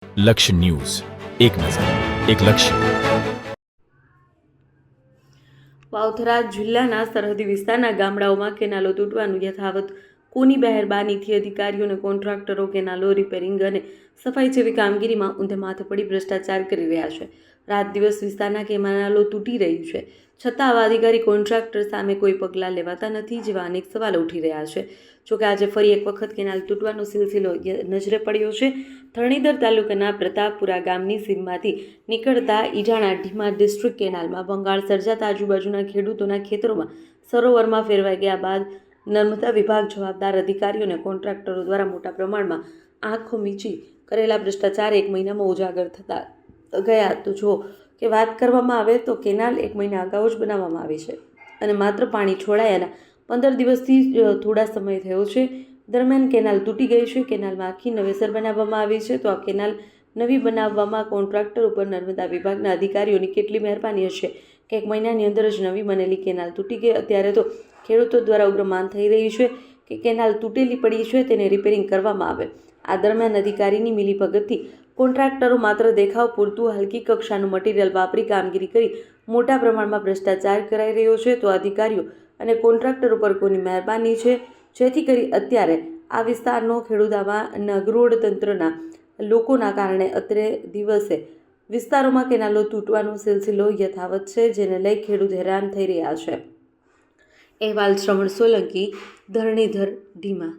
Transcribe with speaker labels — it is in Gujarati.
Speaker 1: લક્ષ્ય ન્યૂઝ, એક નજર, એક લક્ષ્ય.
Speaker 2: વાવથરા જિલ્લાના સરહદી વિસ્તારના ગામડાઓમાં કેનાલો તૂટવાનું યથાવત. કોની મહેરબાનીથી અધિકારીઓ અને કોન્ટ્રાક્ટરો કેનાલો રિપેરિંગ અને સફાઈ જેવી કામગીરીમાં ઊંધે માથે પડી ભ્રષ્ટાચાર કરી રહ્યા છે. રાત દિવસ વિસ્તારના કેનાલો તૂટી રહી છે, છતાં આવા અધિકારી કોન્ટ્રાક્ટર સામે કોઈ પગલાં લેવાતા નથી, જેવા અનેક સવાલો ઉઠી રહ્યા છે. જોકે આજે ફરી એક વખત કેનાલ તૂટવાનો સિલસિલો નજરે પડ્યો છે. ધરણીધર તાલુકાના પ્રતાપપુરા ગામની સીમમાંથી નીકળતા ઈજાણા ઢીમા ડિસ્ટ્રિક્ટ કેનાલમાં ભંગાણ સર્જાતા આજુબાજુના ખેડૂતોના ખેતરોમાં સરોવરમાં ફેરવાઈ ગયા બાદ નર્મદા વિભાગ જવાબદાર અધિકારીઓ અને કોન્ટ્રાક્ટરો દ્વારા મોટા પ્રમાણમાં આંખો મીચી કરેલા ભ્રષ્ટાચાર એક મહિનામાં ઉજાગર થતા ગયા. તો જો કે વાત કરવામાં આવે તો કેનાલ એક મહિના અગાઉ જ બનાવવામાં આવી છે અને માત્ર પાણી છોડાયાના 15 દિવસથી થોડા સમય થયો છે. દરમિયાન કેનાલ તૂટી ગઈ છે. કેનાલમાં આખી નવેસર બનાવવામાં આવી છે. તો આ કેનાલ નવી બનાવવામાં કોન્ટ્રાક્ટર ઉપર નર્મદા વિભાગના અધિકારીઓની કેટલી મહેરબાની હશે કે એક મહિનાની અંદર જ નવી બનેલી કેનાલ તૂટી ગઈ. અત્યારે તો ખેડૂતો દ્વારા ઉગ્ર માંગ થઈ રહી છે કે કેનાલ તૂટેલી પડી છે તેને રિપેરિંગ કરવામાં આવે. આ દરમિયાન અધિકારીની મિલીભગતથી કોન્ટ્રાક્ટરો માત્ર દેખાવ પૂરતું હલકી કક્ષાનું મટીરિયલ વાપરી કામગીરી કરી મોટા પ્રમાણમાં ભ્રષ્ટાચાર કરાઈ રહ્યો છે. તો અધિકારીઓ અને કોન્ટ્રાક્ટર ઉપર કોની મહેરબાની છે, જેથી કરી અત્યારે આ વિસ્તારનો ખેડૂતામાં નગરોડ તંત્રના લોકોના કારણે અત્રે દિવસે વિસ્તારોમાં કેનાલો તૂટવાનો સિલસિલો યથાવત છે, જેને લઈ ખેડૂત હેરાન થઈ રહ્યા છે. અહેવાલ શ્રવણ સોલંકી, ધરણીધર ઢીમા.